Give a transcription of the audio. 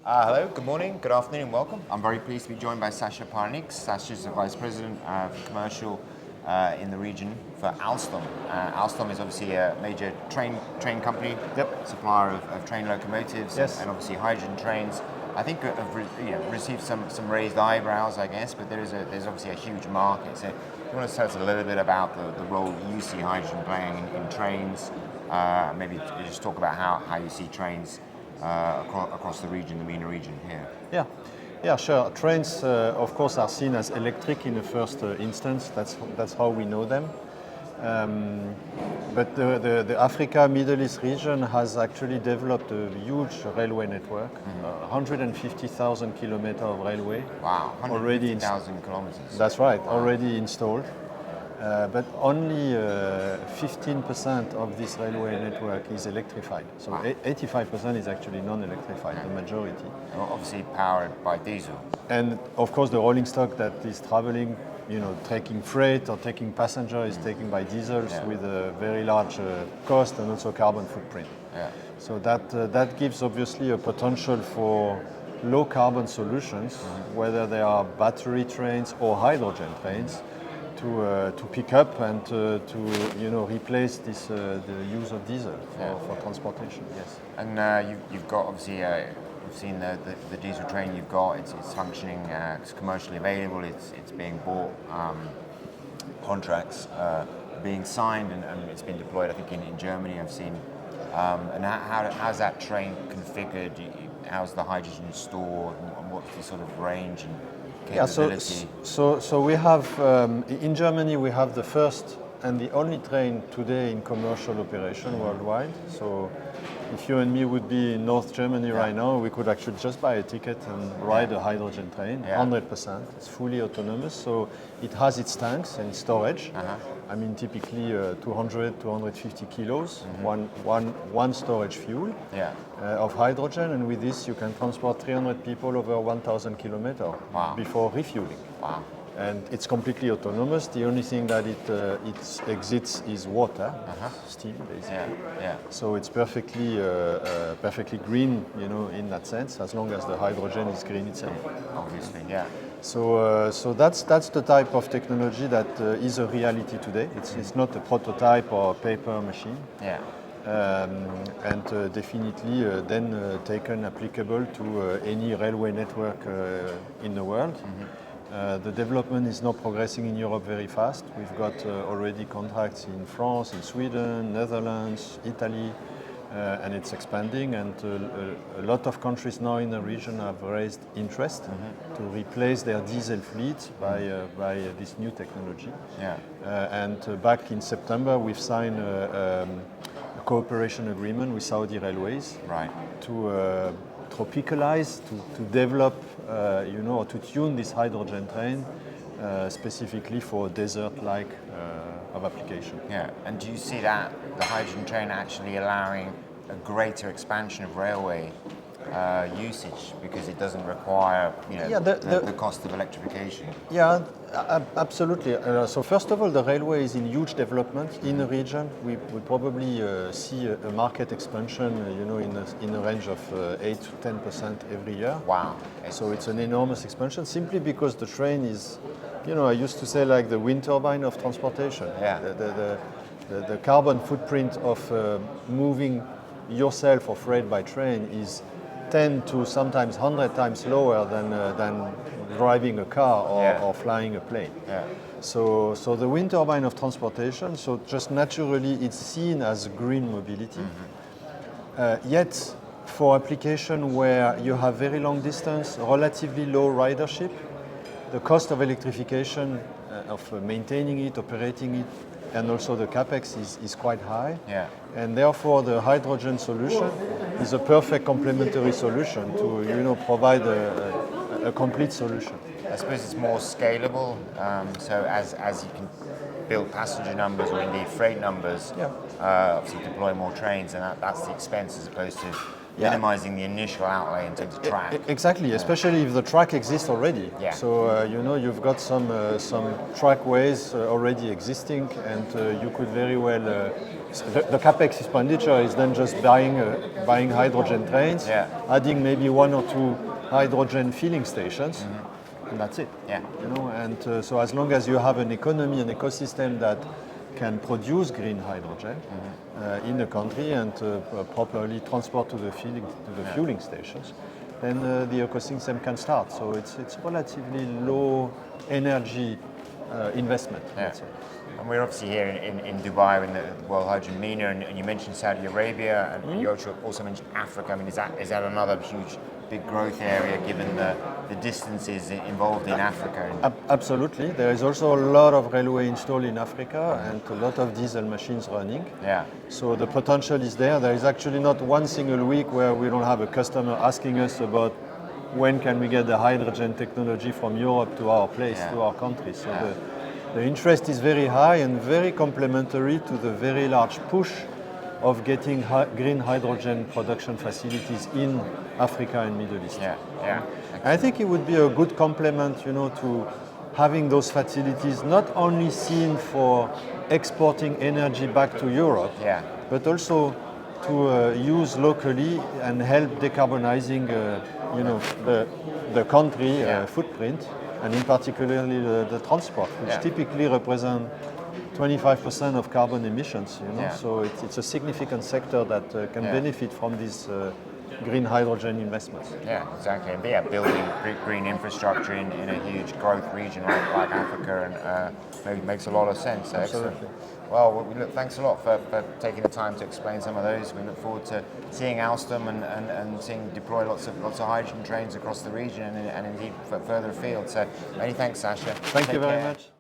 Hello, good morning, good afternoon, and welcome. I'm very pleased to be joined by Sacha Parneix. Sacha is the Vice President of Commercial in the region for Alstom. Alstom is obviously a major train company, supplier of train locomotives and obviously hydrogen trains. I think have received some raised eyebrows, I guess, but there's obviously a huge market. So you want to tell us a little bit about the role you see hydrogen playing in trains, maybe just talk about how you see trains across the region, the MENA region here. Yeah, sure. Trains, of course, are seen as electric in the first instance. That's how we know them. But the Africa, Middle East region has actually developed a huge railway network, 150,000 kilometers of railway. Wow, 150,000 kilometers. That's right, already installed. But only 15% of this railway network is electrified. So 85% is actually non-electrified, the majority. Obviously powered by diesel. And of course the rolling stock that is traveling, taking freight or taking passenger is taken by diesels with a very large cost and also carbon footprint. So that gives obviously a potential for low carbon solutions, whether they are battery trains or hydrogen trains, to pick up and to replace the use of diesel for transportation. Yes. And you've got obviously we've seen the diesel train you've got. It's functioning. It's commercially available. It's being bought. Contracts being signed and it's been deployed. I think in Germany I've seen. And how's that train configured? How's the hydrogen stored? And what's the sort of range and capability? So we have in Germany we have the first and the only train today in commercial operation worldwide. So if you and me would be in North Germany right now, we could actually just buy a ticket and ride a hydrogen train, 100%. It's fully autonomous, so it has its tanks and storage. I mean, typically 200, 250 kilos, one storage fuel of hydrogen, and with this you can transport 300 people over 1,000 kilometers before refueling. Wow. And it's completely autonomous. The only thing that it exits is water, steam, basically. So it's perfectly green, in that sense, as long as the hydrogen is green itself. Obviously, So that's the type of technology that is a reality today. It's not a prototype or a paper machine. And definitely then taken applicable to any railway network in the world. The development is now progressing in Europe very fast. We've got already contracts in France, in Sweden, Netherlands, Italy, and it's expanding. And a lot of countries now in the region have raised interest to replace their diesel fleet by this new technology. And back in September, we've signed a cooperation agreement with Saudi Railways to tropicalize, to develop, or to tune this hydrogen train specifically for desert-like of application. And do you see that the hydrogen train actually allowing a greater expansion of railway usage because it doesn't require the cost of electrification? Absolutely. So first of all, the railway is in huge development in the region. We probably see a market expansion, in a range of 8 to 10% every year. Wow! So it's an enormous expansion simply because the train is, I used to say like the wind turbine of transportation. The carbon footprint of moving yourself or freight by train is 10 to sometimes 100 times lower than driving a car or flying a plane. So the wind turbine of transportation, so just naturally it's seen as green mobility. Yet for application where you have very long distance, relatively low ridership, the cost of electrification, of maintaining it, operating it, and also the capex is quite high. And therefore the hydrogen solution is a perfect complementary solution to provide a complete solution. I suppose it's more scalable. So as you can build passenger numbers or indeed freight numbers, obviously deploy more trains, and that's the expense as opposed to minimizing the initial outlay in terms of track. Exactly, especially if the track exists already. Yeah. So you've got some trackways already existing, and you could very well. The capex expenditure is then just buying hydrogen trains, adding maybe 1 or 2 hydrogen filling stations, and that's it. Yeah. And so as long as you have an economy, an ecosystem that can produce green hydrogen in the country and properly transport to the fueling stations, then the ecosystem can start. So it's relatively low energy investment. Let's say. And we're obviously here in Dubai in the World Hydrogen MENA, and you mentioned Saudi Arabia, and you also mentioned Africa. I mean, is that another huge, big growth area given the distances involved in Africa? Absolutely. There is also a lot of railway installed in Africa and a lot of diesel machines running. Yeah. So the potential is there. There is actually not one single week where we don't have a customer asking us about when can we get the hydrogen technology from Europe to our place, to our country. So the interest is very high and very complementary to the very large push of getting green hydrogen production facilities in Africa and Middle East. I think it would be a good complement, to having those facilities not only seen for exporting energy back to Europe, but also to use locally and help decarbonizing, the country footprint, and in particularly the transport, which typically represent 25% of carbon emissions. So it's a significant sector that can benefit from these green hydrogen investments. Yeah, exactly. And building green infrastructure in a huge growth region like Africa and makes a lot of sense. Absolutely. Well, thanks a lot for taking the time to explain some of those. We look forward to seeing Alstom and seeing deploy lots of hydrogen trains across the region and indeed further afield. So many thanks, Sacha. Thank you very much.